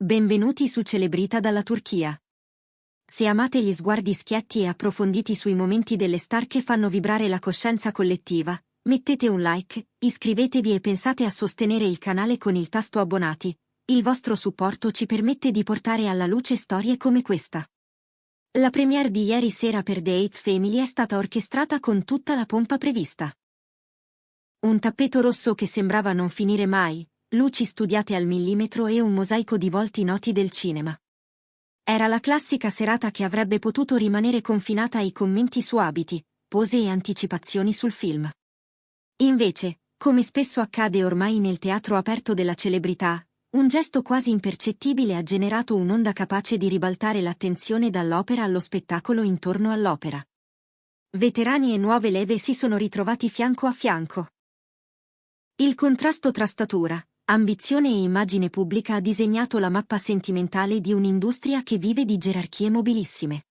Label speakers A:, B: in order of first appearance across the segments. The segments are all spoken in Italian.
A: Benvenuti su Celebrita dalla Turchia. Se amate gli sguardi schietti e approfonditi sui momenti delle star che fanno vibrare la coscienza collettiva, mettete un like, iscrivetevi e pensate a sostenere il canale con il tasto abbonati. Il vostro supporto ci permette di portare alla luce storie come questa. La premiere di ieri sera per The Eighth Family è stata orchestrata con tutta la pompa prevista. Un tappeto rosso che sembrava non finire mai, luci studiate al millimetro e un mosaico di volti noti del cinema. Era la classica serata che avrebbe potuto rimanere confinata ai commenti su abiti, pose e anticipazioni sul film. Invece, come spesso accade ormai nel teatro aperto della celebrità, un gesto quasi impercettibile ha generato un'onda capace di ribaltare l'attenzione dall'opera allo spettacolo intorno all'opera. Veterani e nuove leve si sono ritrovati fianco a fianco. Il contrasto tra statura, ambizione e immagine pubblica ha disegnato la mappa sentimentale di un'industria che vive di gerarchie mobilissime.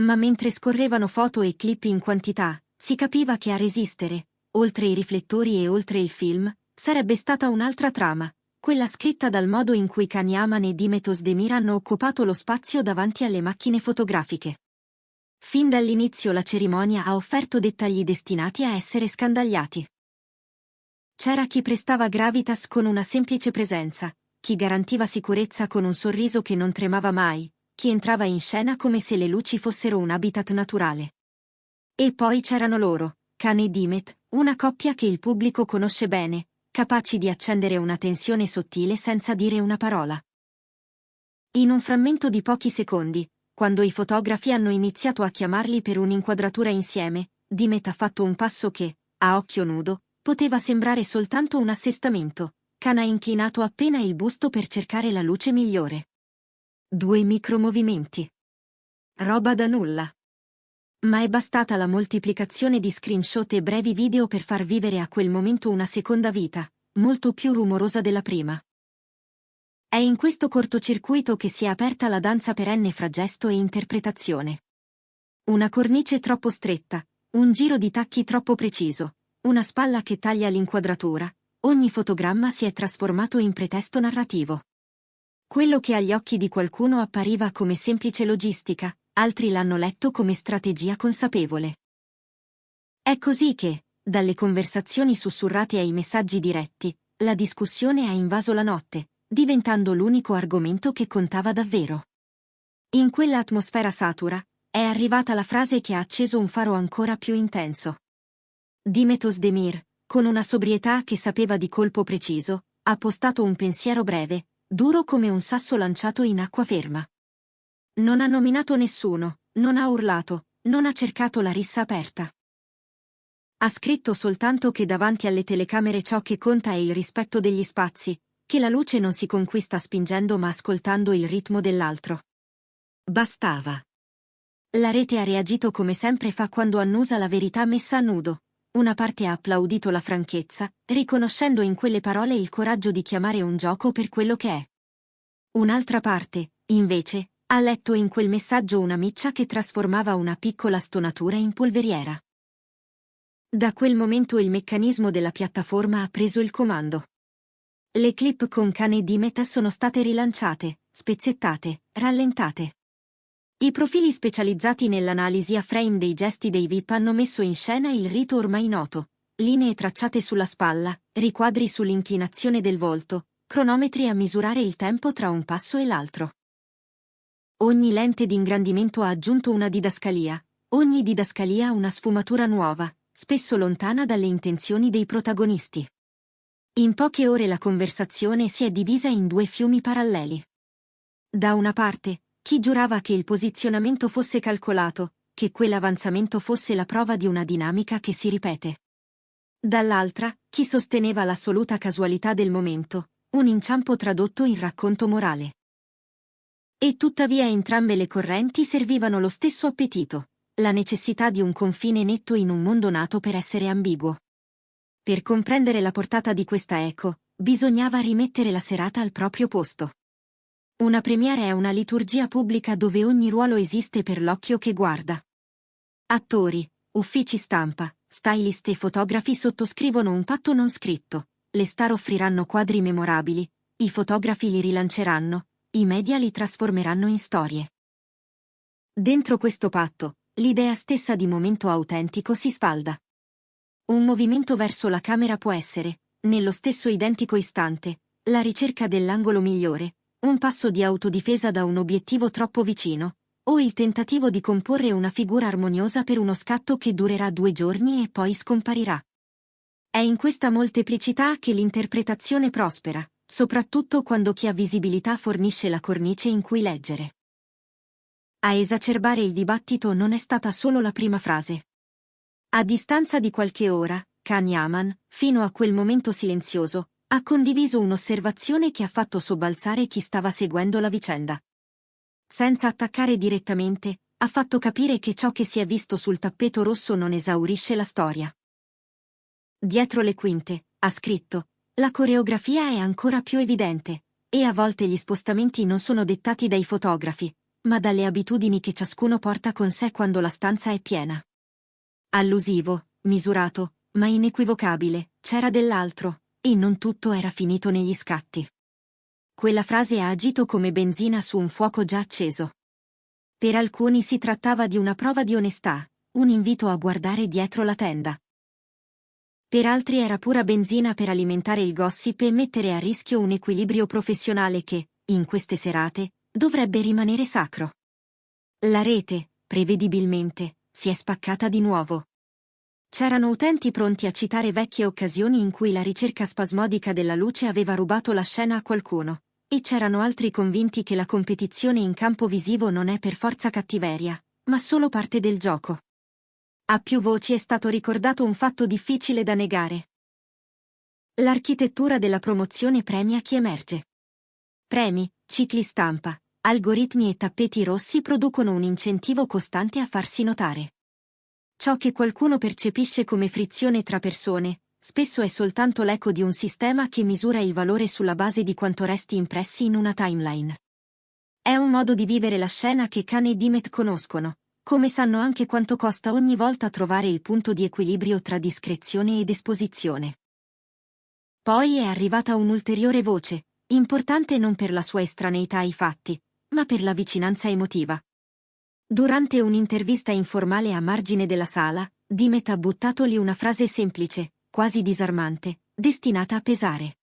A: Ma mentre scorrevano foto e clip in quantità, si capiva che a resistere, oltre i riflettori e oltre il film, sarebbe stata un'altra trama, quella scritta dal modo in cui Can Yaman e Demet Özdemir hanno occupato lo spazio davanti alle macchine fotografiche. Fin dall'inizio la cerimonia ha offerto dettagli destinati a essere scandagliati. C'era chi prestava gravitas con una semplice presenza, chi garantiva sicurezza con un sorriso che non tremava mai, chi entrava in scena come se le luci fossero un habitat naturale. E poi c'erano loro, Can e Demet, una coppia che il pubblico conosce bene, capaci di accendere una tensione sottile senza dire una parola. In un frammento di pochi secondi, quando i fotografi hanno iniziato a chiamarli per un'inquadratura insieme, Demet ha fatto un passo che, a occhio nudo, poteva sembrare soltanto un assestamento. Can ha inclinato appena il busto per cercare la luce migliore. 2 micromovimenti. Roba da nulla. Ma è bastata la moltiplicazione di screenshot e brevi video per far vivere a quel momento una seconda vita, molto più rumorosa della prima. È in questo cortocircuito che si è aperta la danza perenne fra gesto e interpretazione. Una cornice troppo stretta, un giro di tacchi troppo preciso, una spalla che taglia l'inquadratura, ogni fotogramma si è trasformato in pretesto narrativo. Quello che agli occhi di qualcuno appariva come semplice logistica, altri l'hanno letto come strategia consapevole. È così che, dalle conversazioni sussurrate ai messaggi diretti, la discussione ha invaso la notte, diventando l'unico argomento che contava davvero. In quella atmosfera satura, è arrivata la frase che ha acceso un faro ancora più intenso. Demet Özdemir, con una sobrietà che sapeva di colpo preciso, ha postato un pensiero breve, duro come un sasso lanciato in acqua ferma. Non ha nominato nessuno, non ha urlato, non ha cercato la rissa aperta. Ha scritto soltanto che davanti alle telecamere ciò che conta è il rispetto degli spazi, che la luce non si conquista spingendo ma ascoltando il ritmo dell'altro. Bastava. La rete ha reagito come sempre fa quando annusa la verità messa a nudo. Una parte ha applaudito la franchezza, riconoscendo in quelle parole il coraggio di chiamare un gioco per quello che è. Un'altra parte, invece, ha letto in quel messaggio una miccia che trasformava una piccola stonatura in polveriera. Da quel momento il meccanismo della piattaforma ha preso il comando. Le clip con Can e Demet sono state rilanciate, spezzettate, rallentate. I profili specializzati nell'analisi a frame dei gesti dei VIP hanno messo in scena il rito ormai noto, linee tracciate sulla spalla, riquadri sull'inclinazione del volto, cronometri a misurare il tempo tra un passo e l'altro. Ogni lente di ingrandimento ha aggiunto una didascalia, ogni didascalia una sfumatura nuova, spesso lontana dalle intenzioni dei protagonisti. In poche ore la conversazione si è divisa in 2 fiumi paralleli. Da una parte, chi giurava che il posizionamento fosse calcolato, che quell'avanzamento fosse la prova di una dinamica che si ripete. Dall'altra, chi sosteneva l'assoluta casualità del momento, un inciampo tradotto in racconto morale. E tuttavia entrambe le correnti servivano lo stesso appetito, la necessità di un confine netto in un mondo nato per essere ambiguo. Per comprendere la portata di questa eco, bisognava rimettere la serata al proprio posto. Una premiere è una liturgia pubblica dove ogni ruolo esiste per l'occhio che guarda. Attori, uffici stampa, stylist e fotografi sottoscrivono un patto non scritto, le star offriranno quadri memorabili, i fotografi li rilanceranno, i media li trasformeranno in storie. Dentro questo patto, l'idea stessa di momento autentico si sfalda. Un movimento verso la camera può essere, nello stesso identico istante, la ricerca dell'angolo migliore, un passo di autodifesa da un obiettivo troppo vicino, o il tentativo di comporre una figura armoniosa per uno scatto che durerà 2 giorni e poi scomparirà. È in questa molteplicità che l'interpretazione prospera, soprattutto quando chi ha visibilità fornisce la cornice in cui leggere. A esacerbare il dibattito non è stata solo la prima frase. A distanza di qualche ora, Khan Yaman, fino a quel momento silenzioso, ha condiviso un'osservazione che ha fatto sobbalzare chi stava seguendo la vicenda. Senza attaccare direttamente, ha fatto capire che ciò che si è visto sul tappeto rosso non esaurisce la storia. Dietro le quinte, ha scritto, la coreografia è ancora più evidente, e a volte gli spostamenti non sono dettati dai fotografi, ma dalle abitudini che ciascuno porta con sé quando la stanza è piena. Allusivo, misurato, ma inequivocabile, c'era dell'altro, e non tutto era finito negli scatti. Quella frase ha agito come benzina su un fuoco già acceso. Per alcuni si trattava di una prova di onestà, un invito a guardare dietro la tenda. Per altri era pura benzina per alimentare il gossip e mettere a rischio un equilibrio professionale che, in queste serate, dovrebbe rimanere sacro. La rete, prevedibilmente, si è spaccata di nuovo. C'erano utenti pronti a citare vecchie occasioni in cui la ricerca spasmodica della luce aveva rubato la scena a qualcuno, e c'erano altri convinti che la competizione in campo visivo non è per forza cattiveria, ma solo parte del gioco. A più voci è stato ricordato un fatto difficile da negare. L'architettura della promozione premia chi emerge. Premi, cicli stampa, algoritmi e tappeti rossi producono un incentivo costante a farsi notare. Ciò che qualcuno percepisce come frizione tra persone, spesso è soltanto l'eco di un sistema che misura il valore sulla base di quanto resti impressi in una timeline. È un modo di vivere la scena che Khan e Dimet conoscono, come sanno anche quanto costa ogni volta trovare il punto di equilibrio tra discrezione ed esposizione. Poi è arrivata un'ulteriore voce, importante non per la sua estraneità ai fatti, ma per la vicinanza emotiva. Durante un'intervista informale a margine della sala, Dimet ha buttato lì una frase semplice, quasi disarmante, destinata a pesare.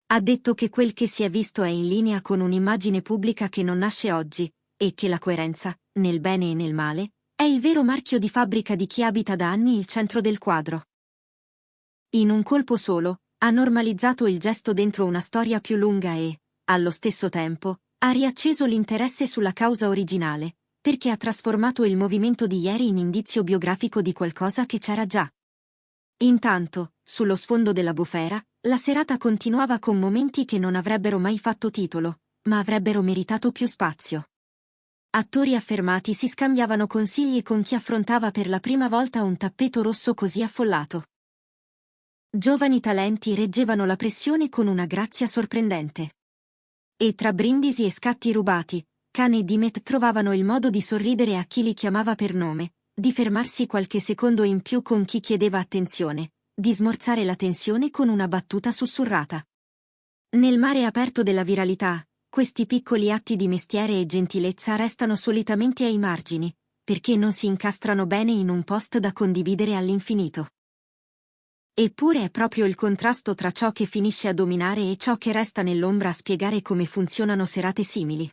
A: Ha detto che quel che si è visto è in linea con un'immagine pubblica che non nasce oggi, e che la coerenza, nel bene e nel male, è il vero marchio di fabbrica di chi abita da anni il centro del quadro. In un colpo solo, ha normalizzato il gesto dentro una storia più lunga e, allo stesso tempo, ha riacceso l'interesse sulla causa originale, perché ha trasformato il movimento di ieri in indizio biografico di qualcosa che c'era già. Intanto, sullo sfondo della bufera, la serata continuava con momenti che non avrebbero mai fatto titolo, ma avrebbero meritato più spazio. Attori affermati si scambiavano consigli con chi affrontava per la prima volta un tappeto rosso così affollato. Giovani talenti reggevano la pressione con una grazia sorprendente. E tra brindisi e scatti rubati, Khan e Dimet trovavano il modo di sorridere a chi li chiamava per nome, di fermarsi qualche secondo in più con chi chiedeva attenzione, di smorzare la tensione con una battuta sussurrata. Nel mare aperto della viralità, questi piccoli atti di mestiere e gentilezza restano solitamente ai margini, perché non si incastrano bene in un post da condividere all'infinito. Eppure è proprio il contrasto tra ciò che finisce a dominare e ciò che resta nell'ombra a spiegare come funzionano serate simili.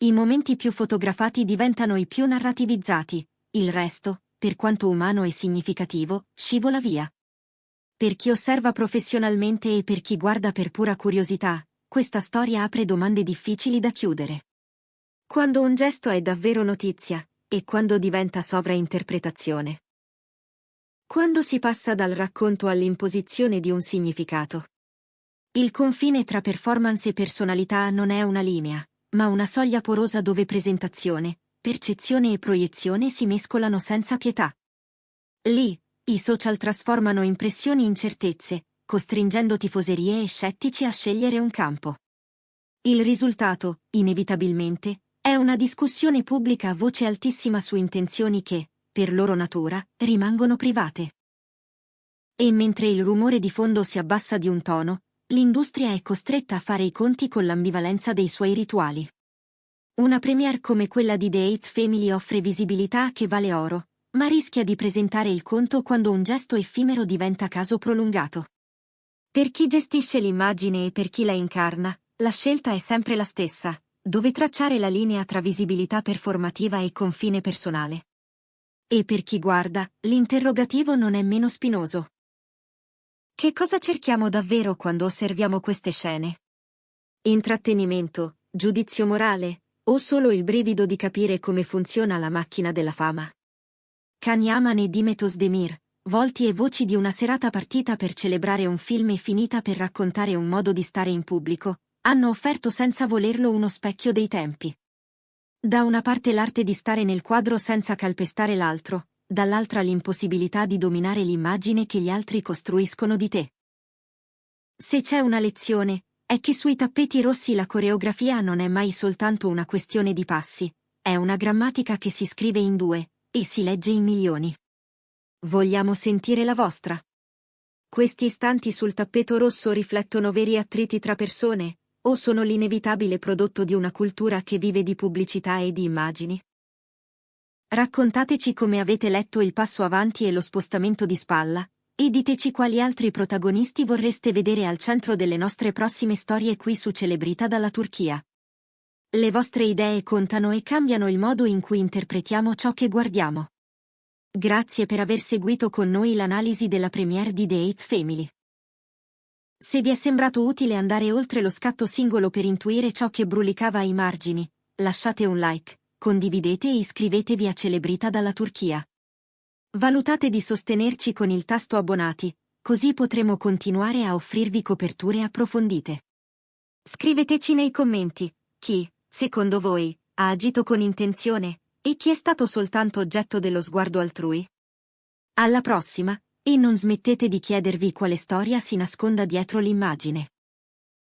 A: I momenti più fotografati diventano i più narrativizzati, il resto, per quanto umano e significativo, scivola via. Per chi osserva professionalmente e per chi guarda per pura curiosità, questa storia apre domande difficili da chiudere. Quando un gesto è davvero notizia, e quando diventa sovrainterpretazione? Quando si passa dal racconto all'imposizione di un significato? Il confine tra performance e personalità non è una linea, ma una soglia porosa dove presentazione, percezione e proiezione si mescolano senza pietà. Lì, i social trasformano impressioni in certezze, costringendo tifoserie e scettici a scegliere un campo. Il risultato, inevitabilmente, è una discussione pubblica a voce altissima su intenzioni che, per loro natura, rimangono private. E mentre il rumore di fondo si abbassa di un tono, l'industria è costretta a fare i conti con l'ambivalenza dei suoi rituali. Una premiere come quella di The Eighth Family offre visibilità che vale oro, ma rischia di presentare il conto quando un gesto effimero diventa caso prolungato. Per chi gestisce l'immagine e per chi la incarna, la scelta è sempre la stessa: dove tracciare la linea tra visibilità performativa e confine personale. E per chi guarda, l'interrogativo non è meno spinoso. Che cosa cerchiamo davvero quando osserviamo queste scene? Intrattenimento, giudizio morale, o solo il brivido di capire come funziona la macchina della fama? Can Yaman e Dimetos Demir, volti e voci di una serata partita per celebrare un film e finita per raccontare un modo di stare in pubblico, hanno offerto senza volerlo uno specchio dei tempi. Da una parte l'arte di stare nel quadro senza calpestare l'altro, dall'altra l'impossibilità di dominare l'immagine che gli altri costruiscono di te. Se c'è una lezione, è che sui tappeti rossi la coreografia non è mai soltanto una questione di passi, è una grammatica che si scrive in due, e si legge in milioni. Vogliamo sentire la vostra? Questi istanti sul tappeto rosso riflettono veri attriti tra persone, o sono l'inevitabile prodotto di una cultura che vive di pubblicità e di immagini? Raccontateci come avete letto il passo avanti e lo spostamento di spalla, e diteci quali altri protagonisti vorreste vedere al centro delle nostre prossime storie qui su Celebrita dalla Turchia. Le vostre idee contano e cambiano il modo in cui interpretiamo ciò che guardiamo. Grazie per aver seguito con noi l'analisi della premiere di The Eighth Family. Se vi è sembrato utile andare oltre lo scatto singolo per intuire ciò che brulicava ai margini, lasciate un like, condividete e iscrivetevi a Celebrita dalla Turchia. Valutate di sostenerci con il tasto abbonati, così potremo continuare a offrirvi coperture approfondite. Scriveteci nei commenti chi, secondo voi, ha agito con intenzione, e chi è stato soltanto oggetto dello sguardo altrui. Alla prossima, e non smettete di chiedervi quale storia si nasconda dietro l'immagine.